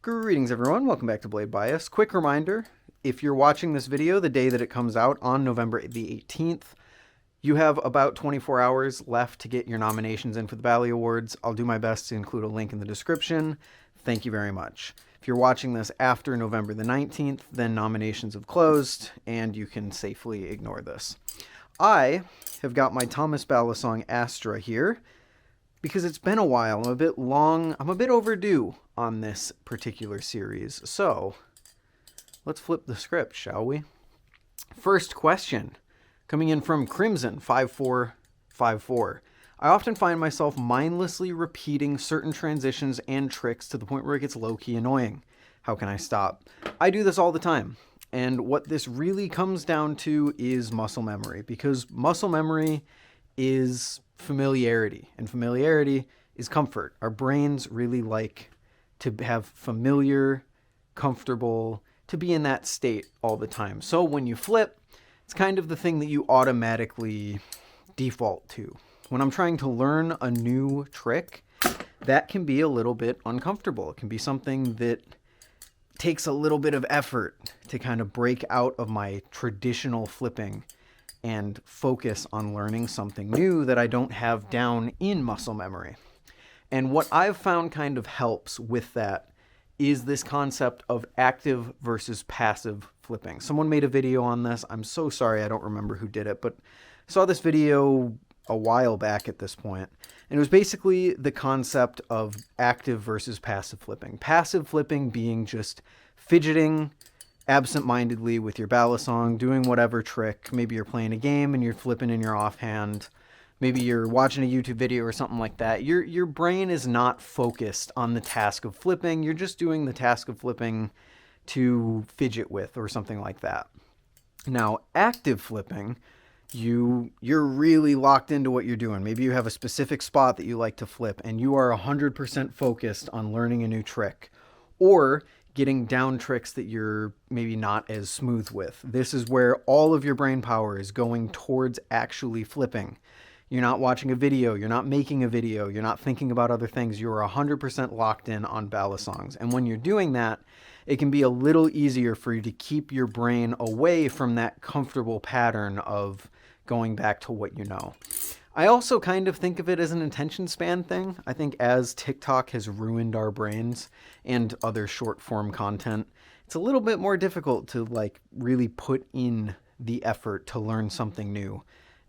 Greetings everyone, welcome back to Blade Bias. Quick reminder, if you're watching this video the day that it comes out on November the 18th, you have about 24 hours left to get your nominations in for the Bally Awards. I'll do my best to include a link in the description. Thank you very much. If you're watching this after November the 19th, then nominations have closed and you can safely ignore this. I have got my Thomas Balisong Astra here because it's been a while. I'm a bit overdue on this particular series. So let's flip the script, shall we? First question, coming in from Crimson5454. I often find myself mindlessly repeating certain transitions and tricks to the point where it gets low-key annoying. How can I stop? I do this all the time. And what this really comes down to is muscle memory, because muscle memory is familiarity, and familiarity is comfort. Our brains really like to have familiar, comfortable, to be in that state all the time. So when you flip, it's kind of the thing that you automatically default to. When I'm trying to learn a new trick, that can be a little bit uncomfortable. It can be something that takes a little bit of effort to kind of break out of my traditional flipping and focus on learning something new that I don't have down in muscle memory. And what I've found kind of helps with that is this concept of active versus passive flipping. Someone made a video on this. I'm so sorry, I don't remember who did it, but I saw this video a while back at this point. And it was basically the concept of active versus passive flipping. Passive flipping being just fidgeting absent-mindedly with your balisong, doing whatever trick. Maybe you're playing a game and you're flipping in your offhand. Maybe you're watching a YouTube video or something like that. Your brain is not focused on the task of flipping. You're just doing the task of flipping to fidget with or something like that. Now, active flipping, you're really locked into what you're doing. Maybe you have a specific spot that you like to flip and you are 100% focused on learning a new trick or getting down tricks that you're maybe not as smooth with. This is where all of your brain power is going towards actually flipping. You're not watching a video, you're not making a video, you're not thinking about other things. You're 100% locked in on balisongs. And when you're doing that, it can be a little easier for you to keep your brain away from that comfortable pattern of going back to what you know. I also kind of think of it as an attention span thing. I think as TikTok has ruined our brains and other short form content, it's a little bit more difficult to really put in the effort to learn something new.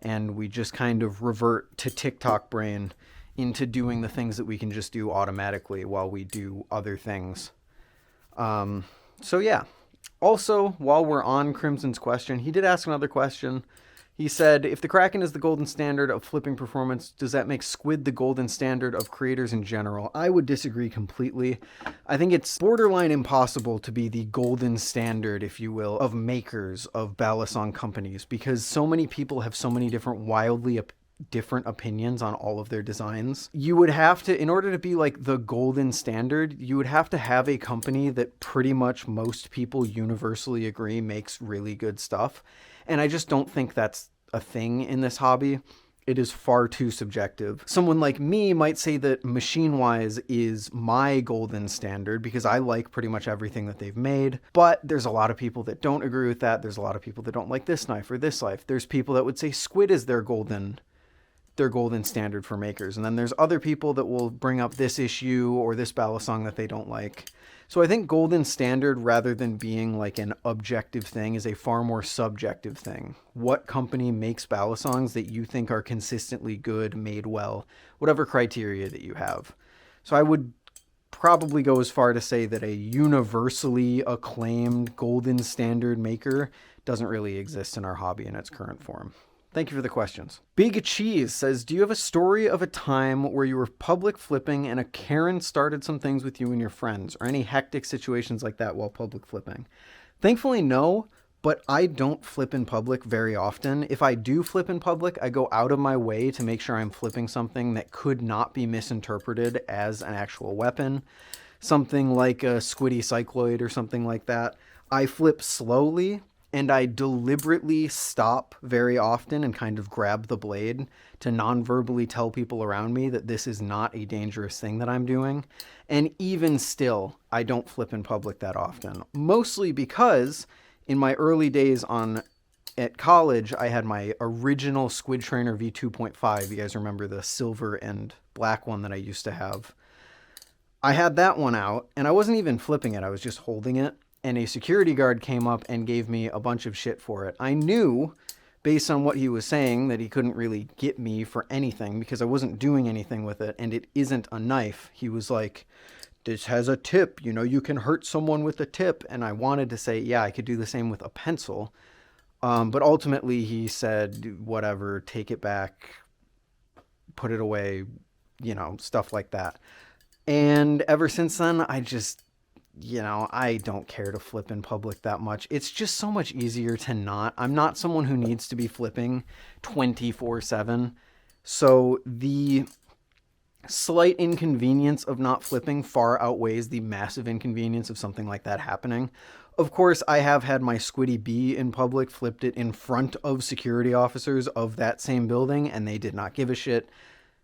And we just kind of revert to TikTok brain into doing the things that we can just do automatically while we do other things. So yeah. Also, while we're on Crimson's question, he did ask another question. He said, if the Kraken is the golden standard of flipping performance, does that make Squid the golden standard of creators in general? I would disagree completely. I think it's borderline impossible to be the golden standard, if you will, of makers of balisong companies, because so many people have so many different wildly different opinions on all of their designs. You would have to, in order to be like the golden standard, you would have to have a company that pretty much most people universally agree makes really good stuff. And I just don't think that's a thing in this hobby. It is far too subjective. Someone like me might say that Machine-Wise is my golden standard because I like pretty much everything that they've made. But there's a lot of people that don't agree with that. There's a lot of people that don't like this knife or this knife. There's people that would say Squid is their golden standard for makers. And then there's other people that will bring up this issue or this balisong that they don't like. So I think golden standard, rather than being like an objective thing, is a far more subjective thing. What company makes balisongs that you think are consistently good, made well, whatever criteria that you have. So I would probably go as far to say that a universally acclaimed golden standard maker doesn't really exist in our hobby in its current form. Thank you for the questions. Big Cheese says, do you have a story of a time where you were public flipping and a Karen started some things with you and your friends, or any hectic situations like that while public flipping? Thankfully, no, but I don't flip in public very often. If I do flip in public, I go out of my way to make sure I'm flipping something that could not be misinterpreted as an actual weapon. Something like a squiddy cycloid or something like that. I flip slowly and I deliberately stop very often and kind of grab the blade to non-verbally tell people around me that this is not a dangerous thing that I'm doing. And even still, I don't flip in public that often. Mostly because in my early days at college, I had my original Squid Trainer V2.5. You guys remember the silver and black one that I used to have? I had that one out, and I wasn't even flipping it. I was just holding it. And a security guard came up and gave me a bunch of shit for it. I knew, based on what he was saying, that he couldn't really get me for anything because I wasn't doing anything with it, and it isn't a knife. He was like, this has a tip, you can hurt someone with a tip. And I wanted to say, yeah, I could do the same with a pencil. But ultimately he said, whatever, take it back, put it away, stuff like that. And ever since then, I just... I don't care to flip in public that much. It's just so much easier to not. I'm not someone who needs to be flipping 24/7. So the slight inconvenience of not flipping far outweighs the massive inconvenience of something like that happening. Of course, I have had my camaroEE in public, flipped it in front of security officers of that same building, and they did not give a shit.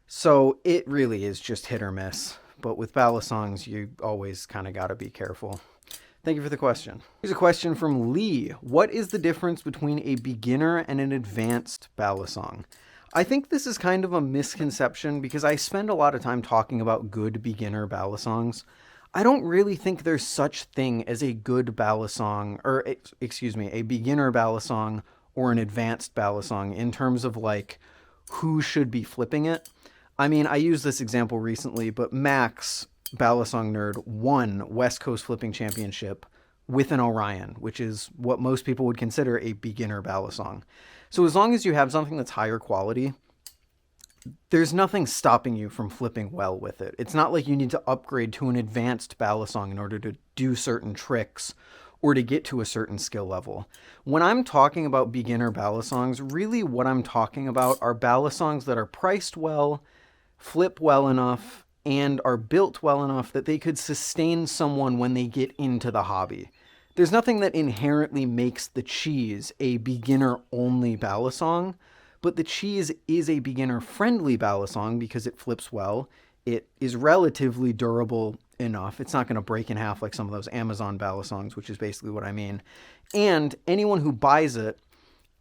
So it really is just hit or miss. But with balisongs, you always kind of got to be careful. Thank you for the question. Here's a question from Lee. What is the difference between a beginner and an advanced balisong? I think this is kind of a misconception because I spend a lot of time talking about good beginner balisongs. I don't really think there's such thing as a good balisong, or excuse me, a beginner balisong or an advanced balisong in terms of like who should be flipping it. I mean, I used this example recently, but Max, Balisong Nerd, won West Coast Flipping Championship with an Orion, which is what most people would consider a beginner balisong. So as long as you have something that's higher quality, there's nothing stopping you from flipping well with it. It's not like you need to upgrade to an advanced balisong in order to do certain tricks or to get to a certain skill level. When I'm talking about beginner balisongs, really what I'm talking about are balisongs that are priced well, flip well enough, and are built well enough that they could sustain someone when they get into the hobby. There's nothing that inherently makes the cheese a beginner-only balisong, but the cheese is a beginner-friendly balisong because it flips well. It is relatively durable enough. It's not going to break in half like some of those Amazon balisongs, which is basically what I mean. And anyone who buys it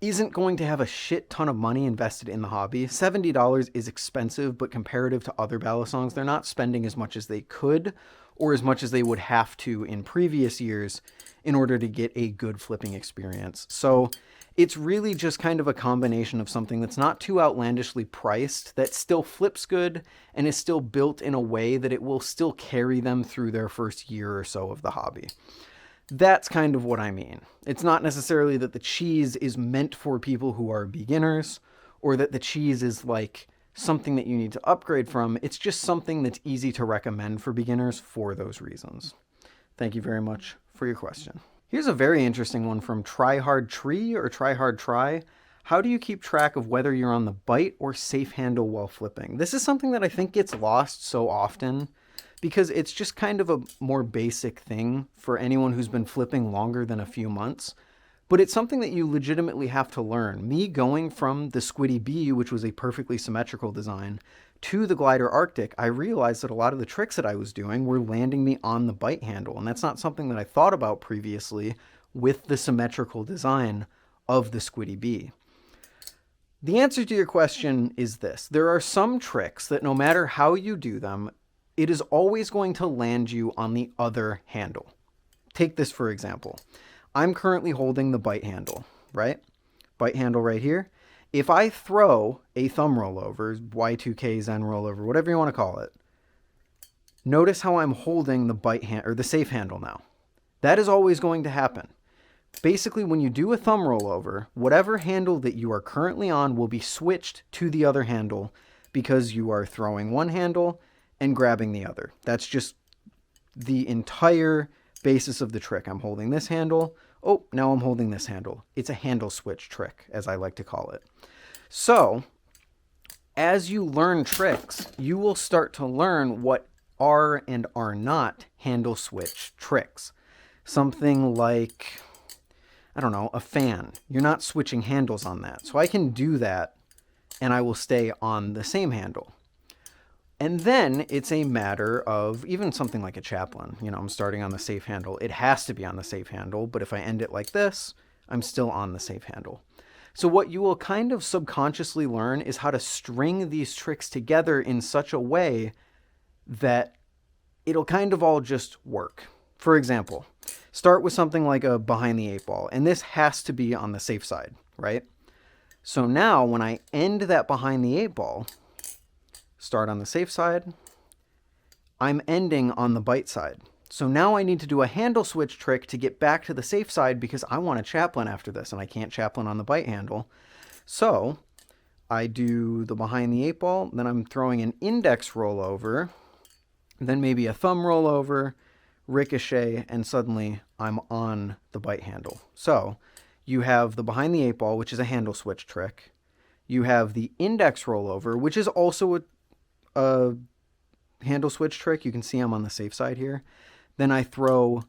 isn't going to have a shit ton of money invested in the hobby. $70 is expensive, but comparative to other balisongs, they're not spending as much as they could or as much as they would have to in previous years in order to get a good flipping experience. So it's really just kind of a combination of something that's not too outlandishly priced, that still flips good, and is still built in a way that it will still carry them through their first year or so of the hobby. That's kind of what I mean. It's not necessarily that the cheese is meant for people who are beginners, or that the cheese is like something that you need to upgrade from. It's just something that's easy to recommend for beginners for those reasons. Thank you very much for your question. Here's a very interesting one from Try Hard Tree or Try Hard Try. How do you keep track of whether you're on the bite or safe handle while flipping? This is something that I think gets lost so often because it's just kind of a more basic thing for anyone who's been flipping longer than a few months. But it's something that you legitimately have to learn. Me going from the camaroEE, which was a perfectly symmetrical design, to the Glider Arctic, I realized that a lot of the tricks that I was doing were landing me on the bite handle. And that's not something that I thought about previously with the symmetrical design of the camaroEE. The answer to your question is this. There are some tricks that no matter how you do them, it is always going to land you on the other handle. Take this for example. I'm currently holding the bite handle, right? Bite handle right here. If I throw a thumb rollover, Y2K, Zen rollover, whatever you want to call it, notice how I'm holding the bite hand or the safe handle now. That is always going to happen. Basically, when you do a thumb rollover, whatever handle that you are currently on will be switched to the other handle because you are throwing one handle and grabbing the other. That's just the entire basis of the trick. I'm holding this handle. Oh, now I'm holding this handle. It's a handle switch trick, as I like to call it. So, as you learn tricks, you will start to learn what are and are not handle switch tricks. Something like, I don't know, a fan. You're not switching handles on that. So I can do that and I will stay on the same handle. And then it's a matter of even something like a chaplain. You know, I'm starting on the safe handle. It has to be on the safe handle, but if I end it like this, I'm still on the safe handle. So what you will kind of subconsciously learn is how to string these tricks together in such a way that it'll kind of all just work. For example, start with something like a behind the 8 ball, and this has to be on the safe side, right? So now when I end that behind the 8 ball, start on the safe side, I'm ending on the bite side. So now I need to do a handle switch trick to get back to the safe side because I want a chaplain after this and I can't chaplain on the bite handle. So I do the behind the 8 ball, then I'm throwing an index rollover, then maybe a thumb rollover, ricochet, and suddenly I'm on the bite handle. So you have the behind the 8 ball, which is a handle switch trick. You have the index rollover, which is also a handle switch trick. You can see I'm on the safe side here. Then I throw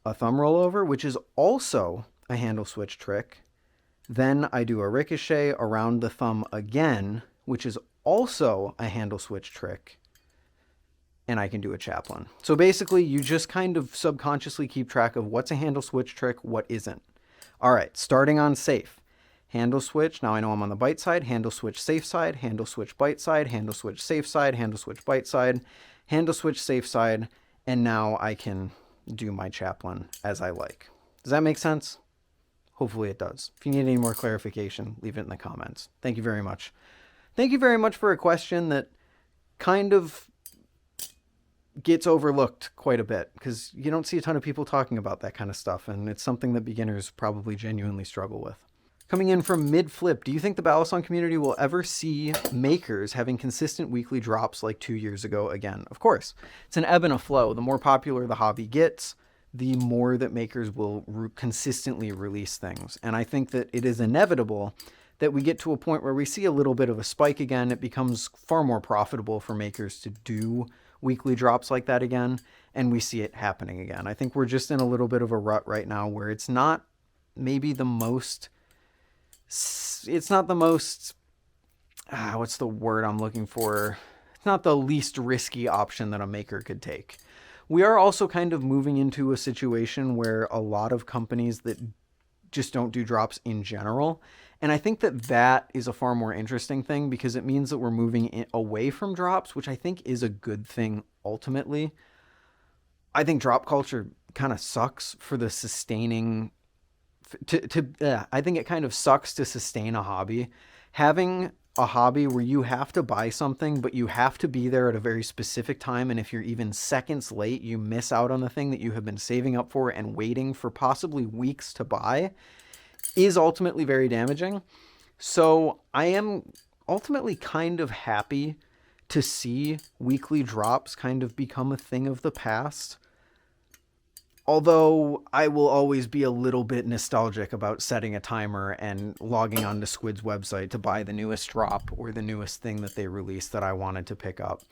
a thumb rollover, which is also a handle switch trick. Then I do a ricochet around the thumb again, which is also a handle switch trick. And I can do a chaplain. So basically, you just kind of subconsciously keep track of what's a handle switch trick, what isn't. All right, starting on safe. Handle switch, now I know I'm on the bite side, handle switch safe side, handle switch bite side, handle switch safe side, handle switch bite side, handle switch safe side, and now I can do my chaplain as I like. Does that make sense? Hopefully it does. If you need any more clarification, leave it in the comments. Thank you very much. Thank you very much for a question that kind of gets overlooked quite a bit because you don't see a ton of people talking about that kind of stuff, and it's something that beginners probably genuinely struggle with. Coming in from mid-flip, do you think the balisong community will ever see makers having consistent weekly drops like 2 years ago again? Of course. It's an ebb and a flow. The more popular the hobby gets, the more that makers will consistently release things. And I think that it is inevitable that we get to a point where we see a little bit of a spike again. It becomes far more profitable for makers to do weekly drops like that again, and we see it happening again. I think we're just in a little bit of a rut right now where it's not maybe the most... It's not the most, what's the word I'm looking for? It's not the least risky option that a maker could take. We are also kind of moving into a situation where a lot of companies that just don't do drops in general. And I think that that is a far more interesting thing because it means that we're moving away from drops, which I think is a good thing ultimately. I think drop culture kind of sucks for the sustaining I think it kind of sucks to sustain a hobby. Having a hobby where you have to buy something, but you have to be there at a very specific time, and if you're even seconds late, you miss out on the thing that you have been saving up for and waiting for possibly weeks to buy, is ultimately very damaging. So I am ultimately kind of happy to see weekly drops kind of become a thing of the past. Although I will always be a little bit nostalgic about setting a timer and logging onto Squid's website to buy the newest drop or the newest thing that they released that I wanted to pick up.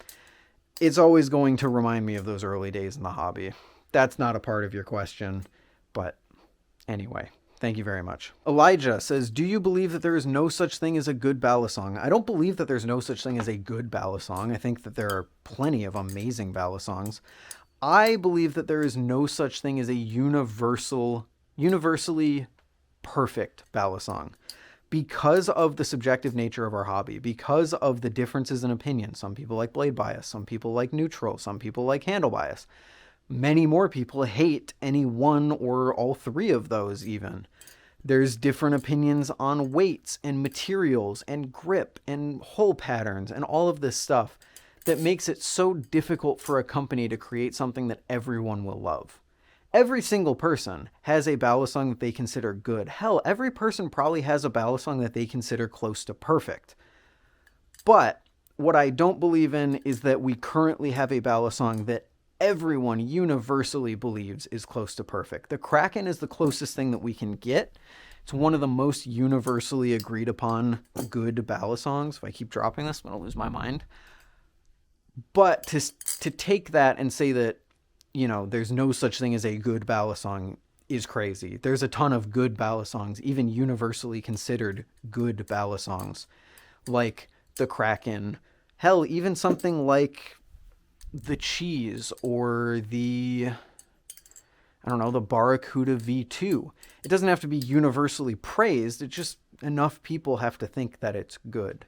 It's always going to remind me of those early days in the hobby. That's not a part of your question, but anyway, thank you very much. Elijah says, do you believe that there is no such thing as a good balisong? I don't believe that there's no such thing as a good balisong. I think that there are plenty of amazing balisongs. I believe that there is no such thing as a universally perfect balisong because of the subjective nature of our hobby, because of the differences in opinion. Some people like blade bias, some people like neutral, some people like handle bias. Many more people hate any one or all three of those even. There's different opinions on weights and materials and grip and hole patterns and all of this stuff that makes it so difficult for a company to create something that everyone will love. Every single person has a balisong that they consider good. Hell, every person probably has a balisong that they consider close to perfect. But what I don't believe in is that we currently have a balisong that everyone universally believes is close to perfect. The Kraken is the closest thing that we can get. It's one of the most universally agreed upon good balisongs. If I keep dropping this, I'm going to lose my mind. But to take that and say that, you know, there's no such thing as a good balisong is crazy. There's a ton of good balisongs, even universally considered good balisongs, like the Kraken. Hell, even something like the Cheese or the, I don't know, the Barracuda V2. It doesn't have to be universally praised. It's just enough people have to think that it's good.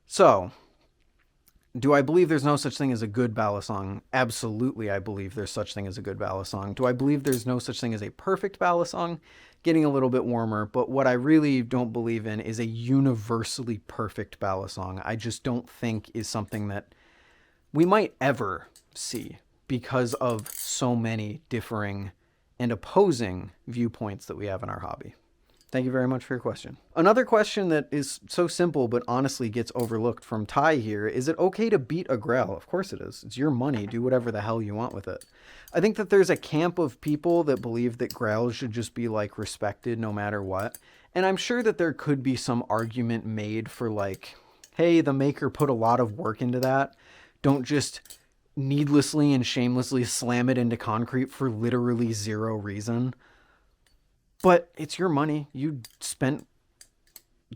So, do I believe there's no such thing as a good balisong? Absolutely, I believe there's such thing as a good balisong. Do I believe there's no such thing as a perfect balisong? Getting a little bit warmer, but what I really don't believe in is a universally perfect balisong. I just don't think is something that we might ever see because of so many differing and opposing viewpoints that we have in our hobby. Thank you very much for your question. Another question that is so simple but honestly gets overlooked from Ty here: is it okay to beat a Grail? Of course it is. It's your money. Do whatever the hell you want with it. I think that there's a camp of people that believe that Grails should just be like respected no matter what. And I'm sure that there could be some argument made for like, hey, the maker put a lot of work into that. Don't just needlessly and shamelessly slam it into concrete for literally zero reason. But it's your money. You spent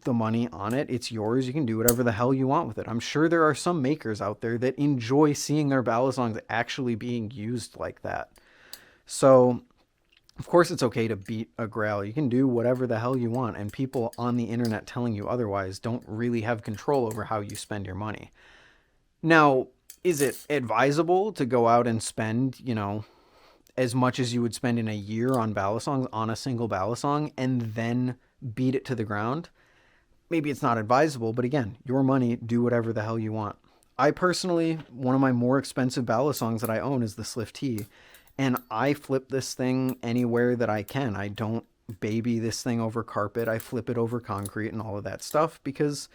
the money on it. It's yours. You can do whatever the hell you want with it. I'm sure there are some makers out there that enjoy seeing their balisongs actually being used like that. So, of course it's okay to beat a Grail. You can do whatever the hell you want. And people on the internet telling you otherwise don't really have control over how you spend your money. Now, is it advisable to go out and spend, as much as you would spend in a year on balisongs on a single balisong and then beat it to the ground? Maybe it's not advisable, but again, your money, do whatever the hell you want. I personally, one of my more expensive balisongs that I own is the Slift T, and I flip this thing anywhere that I can. I don't baby this thing over carpet. I flip it over concrete and all of that stuff because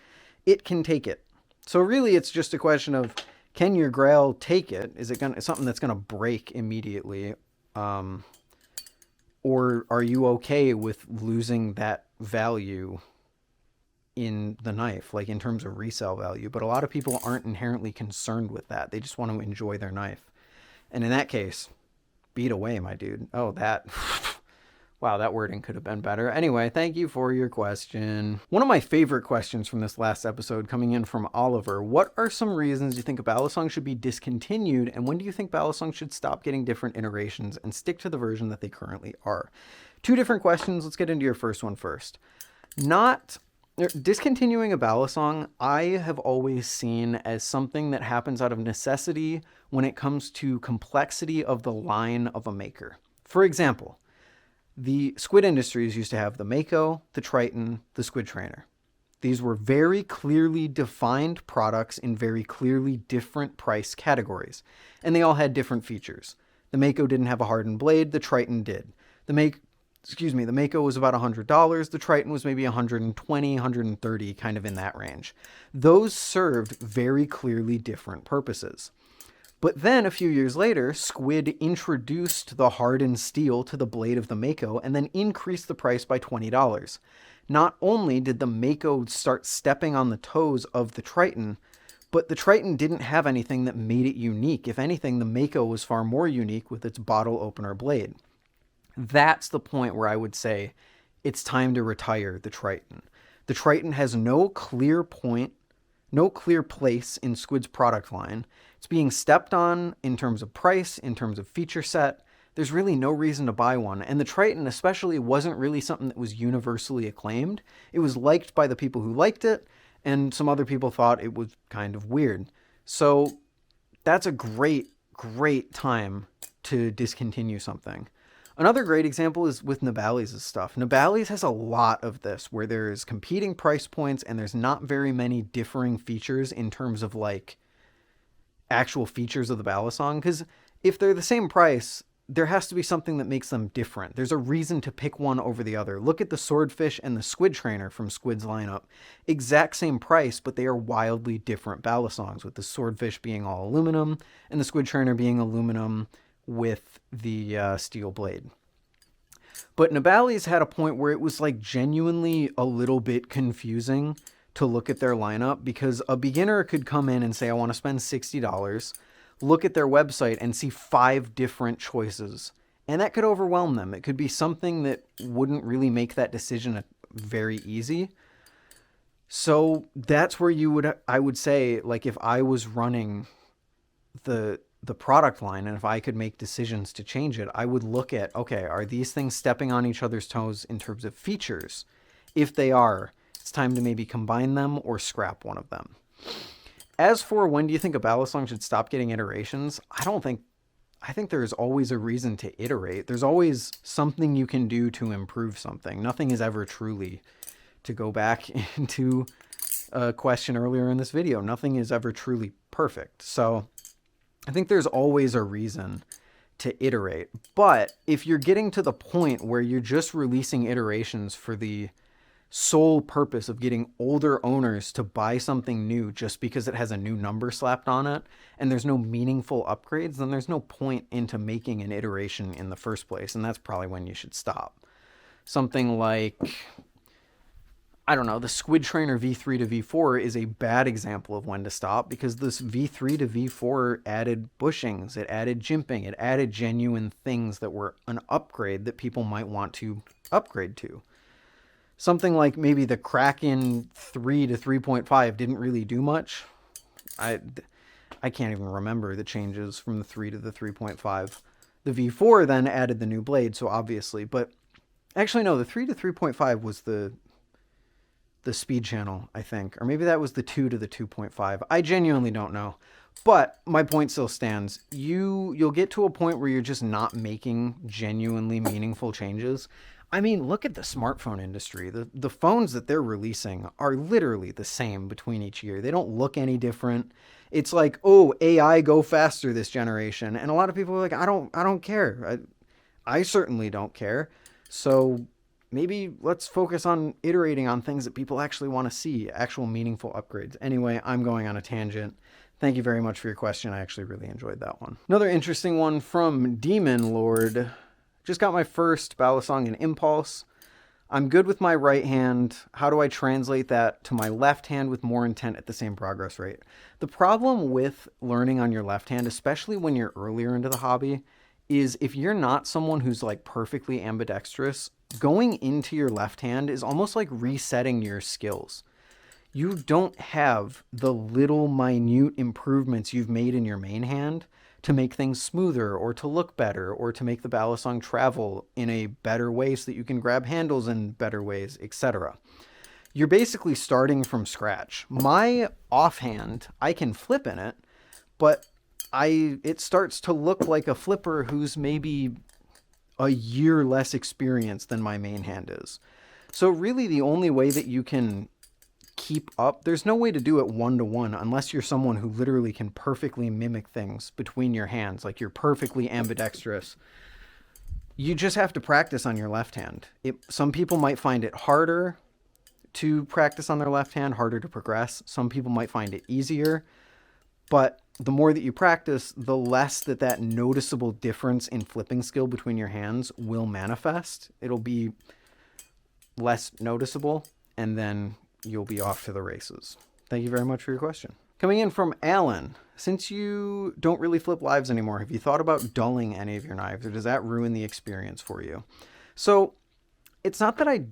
it can take it. So really it's just a question of, can your Grail take it? Is it something that's going to break immediately? Or are you okay with losing that value in the knife, like in terms of resale value? But a lot of people aren't inherently concerned with that. They just want to enjoy their knife. And in that case, beat away, my dude. Oh, that... Wow, that wording could have been better. Anyway, thank you for your question. One of my favorite questions from this last episode coming in from Oliver: what are some reasons you think a balisong should be discontinued, and when do you think balisongs should stop getting different iterations and stick to the version that they currently are? Two different questions. Let's get into your first one first. Discontinuing a balisong, I have always seen as something that happens out of necessity when it comes to complexity of the line of a maker. For example, the squid industries used to have the Mako, the Triton, the Squid Trainer. These were very clearly defined products in very clearly different price categories, and they all had different features. The Mako didn't have a hardened blade, the Triton did. The Mako was about $100, the Triton was maybe $120, $130, kind of in that range. Those served very clearly different purposes. But then a few years later, Squid introduced the hardened steel to the blade of the Mako and then increased the price by $20. Not only did the Mako start stepping on the toes of the Triton, but the Triton didn't have anything that made it unique. If anything, the Mako was far more unique with its bottle opener blade. That's the point where I would say it's time to retire the Triton. The Triton has no clear place in Squid's product line. It's being stepped on in terms of price, in terms of feature set. There's really no reason to buy one. And the Triton especially wasn't really something that was universally acclaimed. It was liked by the people who liked it, and some other people thought it was kind of weird. So that's a great, great time to discontinue something. Another great example is with Nibali's stuff. Nibali's has a lot of this, where there's competing price points and there's not very many differing features in terms of like actual features of the balisong. Because if they're the same price, there has to be something that makes them different. There's a reason to pick one over the other. Look at the Swordfish and the Squid Trainer from Squid's lineup. Exact same price, but they are wildly different balisongs, with the Swordfish being all aluminum and the Squid Trainer being aluminum with the steel blade. But Nibali's had a point where it was like genuinely a little bit confusing to look at their lineup, because a beginner could come in and say, I want to spend $60, look at their website and see 5 different choices And that could overwhelm them. It could be something that wouldn't really make that decision very easy. So that's where I would say, like, if I was running the product line and if I could make decisions to change it, I would look at, okay, are these things stepping on each other's toes in terms of features? If they are, it's time to maybe combine them or scrap one of them. As for when do you think a balisong should stop getting iterations, I think there's always a reason to iterate. There's always something you can do to improve something. Nothing is ever truly, to go back into a question earlier in this video, nothing is ever truly perfect. So I think there's always a reason to iterate. But if you're getting to the point where you're just releasing iterations for the sole purpose of getting older owners to buy something new just because it has a new number slapped on it and there's no meaningful upgrades, then there's no point into making an iteration in the first place. And that's probably when you should stop. Something like, I don't know, the Squid Trainer V3 to V4 is a bad example of when to stop, because this V3 to V4 added bushings, it added jimping, it added genuine things that were an upgrade that people might want to upgrade to. Something like maybe the Kraken 3 to 3.5 didn't really do much. I can't even remember the changes from the 3 to the 3.5. The V4 then added the new blade, so obviously, but actually no, the 3 to 3.5 was the speed channel, I think. Or maybe that was the 2 to the 2.5. I genuinely don't know. But my point still stands. You'll get to a point where you're just not making genuinely meaningful changes. I mean, look at the smartphone industry. The phones that they're releasing are literally the same between each year. They don't look any different. It's like, oh, AI go faster this generation. And a lot of people are like, I don't care. I certainly don't care. So maybe let's focus on iterating on things that people actually want to see, actual meaningful upgrades. Anyway, I'm going on a tangent. Thank you very much for your question. I actually really enjoyed that one. Another interesting one from Demon Lord. Just got my first balisong in Impulse. I'm good with my right hand. How do I translate that to my left hand with more intent at the same progress rate? The problem with learning on your left hand, especially when you're earlier into the hobby, is if you're not someone who's like perfectly ambidextrous, going into your left hand is almost like resetting your skills. You don't have the little minute improvements you've made in your main hand to make things smoother or to look better or to make the balisong travel in a better way so that you can grab handles in better ways, etc. You're basically starting from scratch. My offhand, I can flip in it, but it starts to look like a flipper who's maybe a year less experienced than my main hand is. So really the only way that you can keep up, there's no way to do it one-to-one unless you're someone who literally can perfectly mimic things between your hands, like you're perfectly ambidextrous. You just have to practice on your left hand. Some people might find it harder to practice on their left hand, harder to progress. Some people might find it easier, but the more that you practice, the less that noticeable difference in flipping skill between your hands will manifest. It'll be less noticeable, and then you'll be off to the races. Thank you very much for your question. Coming in from Alan. Since you don't really flip lives anymore, have you thought about dulling any of your knives, or does that ruin the experience for you? So it's not that I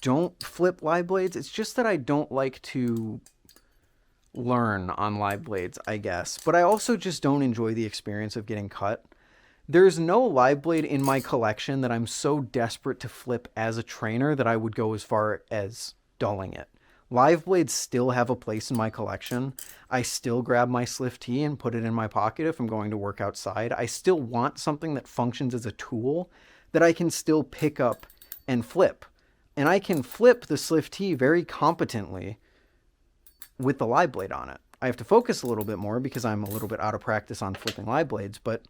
don't flip live blades, it's just that I don't like to learn on live blades, I guess. But I also just don't enjoy the experience of getting cut. There's no live blade in my collection that I'm so desperate to flip as a trainer that I would go as far as dulling it. Live blades still have a place in my collection. I still grab my Sliff T and put it in my pocket if I'm going to work outside. I still want something that functions as a tool that I can still pick up and flip. And I can flip the Sliff T very competently with the live blade on it. I have to focus a little bit more because I'm a little bit out of practice on flipping live blades, but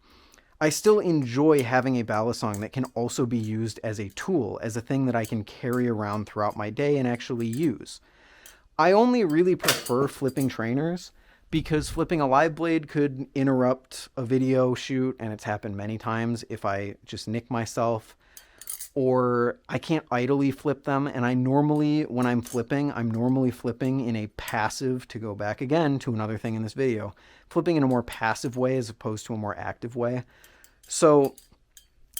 I still enjoy having a balisong that can also be used as a tool, as a thing that I can carry around throughout my day and actually use. I only really prefer flipping trainers because flipping a live blade could interrupt a video shoot, and it's happened many times if I just nick myself, or I can't idly flip them. And I normally, when I'm flipping in a passive, to go back again to another thing in this video, flipping in a more passive way as opposed to a more active way. So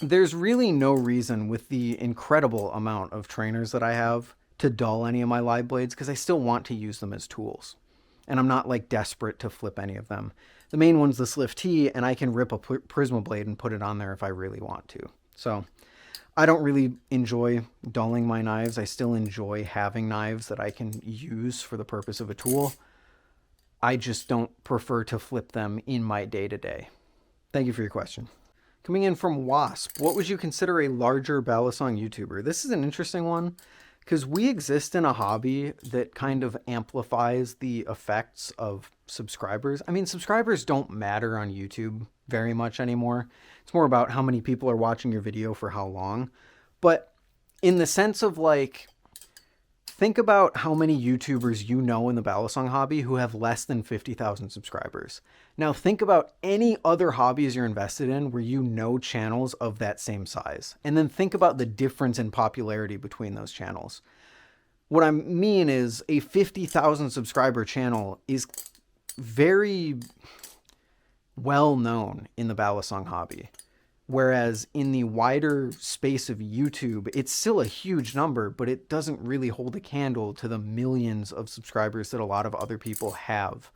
there's really no reason with the incredible amount of trainers that I have to dull any of my live blades because I still want to use them as tools. And I'm not like desperate to flip any of them. The main one's the Slift T, and I can rip a Prisma blade and put it on there if I really want to. So I don't really enjoy dulling my knives. I still enjoy having knives that I can use for the purpose of a tool. I just don't prefer to flip them in my day-to-day. Thank you for your question. Coming in from Wasp, what would you consider a larger balisong YouTuber? This is an interesting one because we exist in a hobby that kind of amplifies the effects of subscribers. I mean, subscribers don't matter on YouTube very much anymore. It's more about how many people are watching your video for how long. But in the sense of like, think about how many YouTubers you know in the balisong hobby who have less than 50,000 subscribers. Now think about any other hobbies you're invested in where you know channels of that same size. And then think about the difference in popularity between those channels. What I mean is a 50,000 subscriber channel is very well known in the balisong hobby. Whereas in the wider space of YouTube, it's still a huge number, but it doesn't really hold a candle to the millions of subscribers that a lot of other people have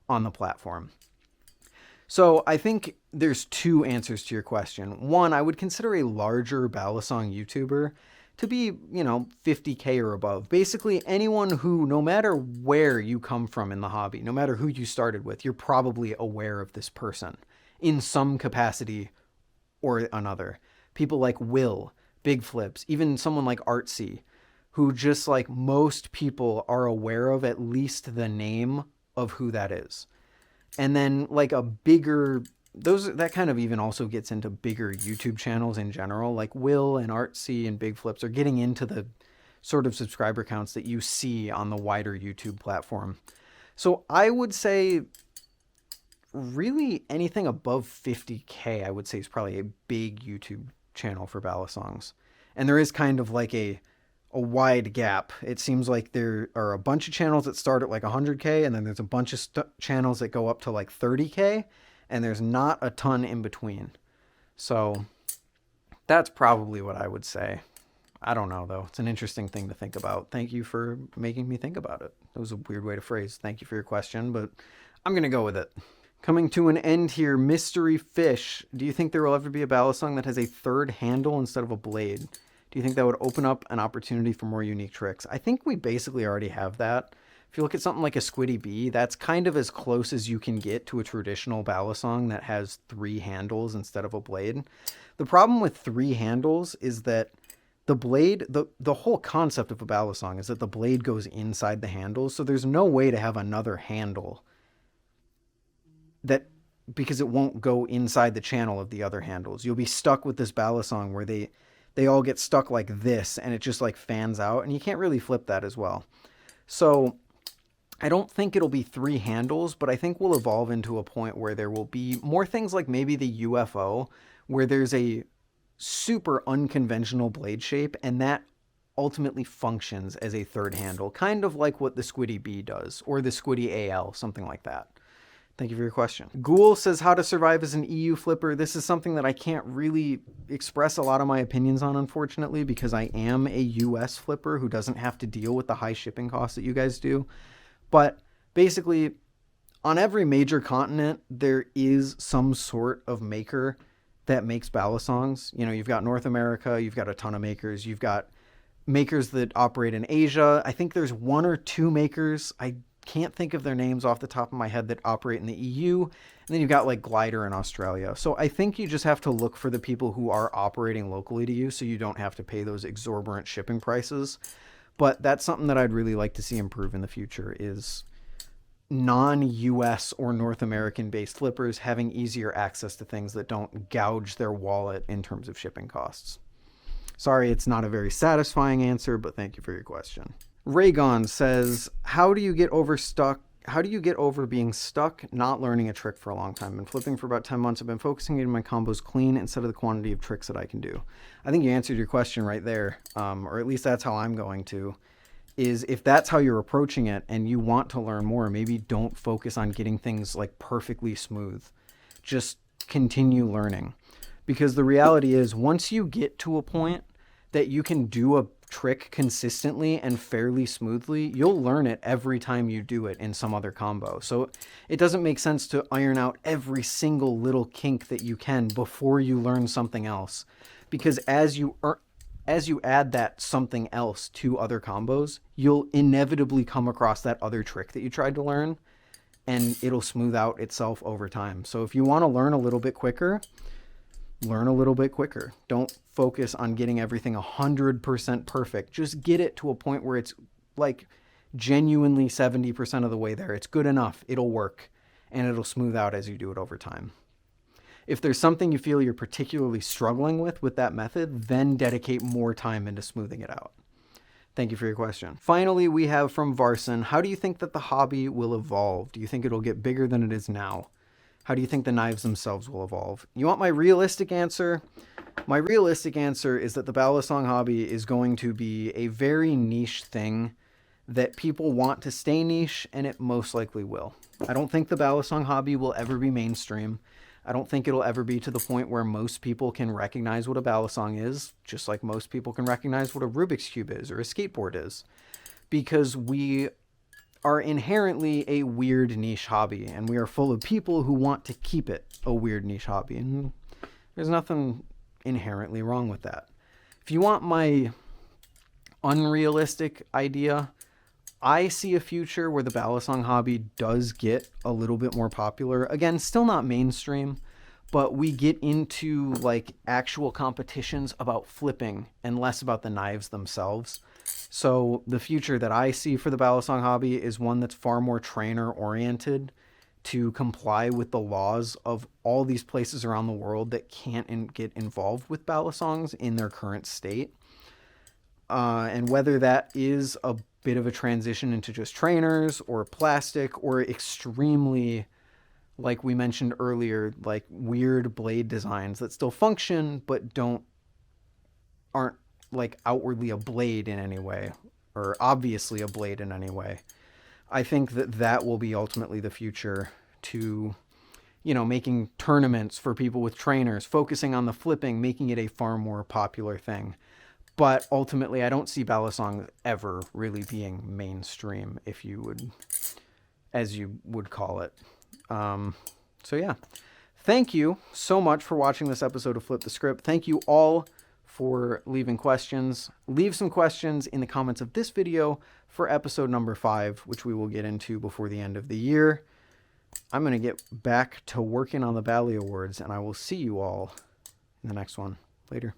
on the platform. So I think there's two answers to your question. One, I would consider a larger balisong YouTuber to be, 50K or above. Basically anyone who, no matter where you come from in the hobby, no matter who you started with, you're probably aware of this person in some capacity or another. People like Will, Big Flips, even someone like Artsy, who just like most people are aware of at least the name of who that is. And then like a bigger, that kind of even also gets into bigger YouTube channels in general, like Will and Artsy and Big Flips are getting into the sort of subscriber counts that you see on the wider YouTube platform. So I would say really anything above 50K, I would say is probably a big YouTube channel for balisongs. And there is kind of like a wide gap. It seems like there are a bunch of channels that start at like 100K, and then there's a bunch of channels that go up to like 30K, and there's not a ton in between. So that's probably what I would say. I don't know, though. It's an interesting thing to think about. Thank you for making me think about it. That was a weird way to phrase thank you for your question, but I'm going to go with it. Coming to an end here, Mystery Fish. Do you think there will ever be a balisong that has a third handle instead of a blade? Do you think that would open up an opportunity for more unique tricks? I think we basically already have that. If you look at something like a camaroEE, that's kind of as close as you can get to a traditional balisong that has 3 handles instead of a blade. The problem with 3 handles is that the blade, the whole concept of a balisong is that the blade goes inside the handle, so there's no way to have another handle that, because it won't go inside the channel of the other handles. You'll be stuck with this balisong where they all get stuck like this and it just like fans out, and you can't really flip that as well. So I don't think it'll be 3 handles, but I think we'll evolve into a point where there will be more things like maybe the UFO, where there's a super unconventional blade shape and that ultimately functions as a third handle, kind of like what the camaroEE does, or the camaroEE AL, something like that. Thank you for your question. Ghoul says, how to survive as an EU flipper. This is something that I can't really express a lot of my opinions on, unfortunately, because I am a US flipper who doesn't have to deal with the high shipping costs that you guys do. But basically, on every major continent, there is some sort of maker that makes balisongs. You've got North America, you've got a ton of makers, you've got makers that operate in Asia. I think there's 1 or 2 makers, I can't think of their names off the top of my head, that operate in the EU. And then you've got like Glider in Australia. So I think you just have to look for the people who are operating locally to you, so you don't have to pay those exorbitant shipping prices. But that's something that I'd really like to see improve in the future, is non-US or North American based flippers having easier access to things that don't gouge their wallet in terms of shipping costs. Sorry, it's not a very satisfying answer, but thank you for your question. Raygon says, how do you get over being stuck not learning a trick for a long time? I've been flipping for about 10 months. I've been focusing on my combos clean instead of the quantity of tricks that I can do. I think you answered your question right there, or at least that's how I'm going to, is if that's how you're approaching it and you want to learn more, maybe don't focus on getting things like perfectly smooth. Just continue learning. Because the reality is, once you get to a point that you can do a trick consistently and fairly smoothly, you'll learn it every time you do it in some other combo. So it doesn't make sense to iron out every single little kink that you can before you learn something else. Because as you add that something else to other combos, you'll inevitably come across that other trick that you tried to learn, and it'll smooth out itself over time. So if you want to learn a little bit quicker, learn a little bit quicker. Don't focus on getting everything 100% perfect. Just get it to a point where it's like genuinely 70% of the way there. It's good enough. It'll work, and it'll smooth out as you do it over time. If there's something you feel you're particularly struggling with that method, then dedicate more time into smoothing it out. Thank you for your question. Finally, we have from Varson, how do you think that the hobby will evolve? Do you think it'll get bigger than it is now? How do you think the knives themselves will evolve? You want my realistic answer? My realistic answer is that the balisong hobby is going to be a very niche thing that people want to stay niche, and it most likely will. I don't think the balisong hobby will ever be mainstream. I don't think it'll ever be to the point where most people can recognize what a balisong is, just like most people can recognize what a Rubik's Cube is or a skateboard is, because we are inherently a weird niche hobby, and we are full of people who want to keep it a weird niche hobby, and there's nothing inherently wrong with that. If you want my unrealistic idea, I see a future where the balisong hobby does get a little bit more popular. Again, still not mainstream, but we get into like actual competitions about flipping and less about the knives themselves. So the future that I see for the balisong hobby is one that's far more trainer oriented to comply with the laws of all these places around the world that can't get involved with balisongs in their current state. And whether that is a bit of a transition into just trainers or plastic or extremely, like we mentioned earlier, like weird blade designs that still function but aren't like outwardly a blade in any way or obviously a blade in any way. I think that will be ultimately the future to, making tournaments for people with trainers, focusing on the flipping, making it a far more popular thing. But ultimately, I don't see balisong ever really being mainstream, as you would call it. So yeah, thank you so much for watching this episode of Flip the Script. Thank you all for leaving questions. Leave some questions in the comments of this video for episode number 5, which we will get into before the end of the year. I'm going to get back to working on the Bally Awards, and I will see you all in the next one. Later.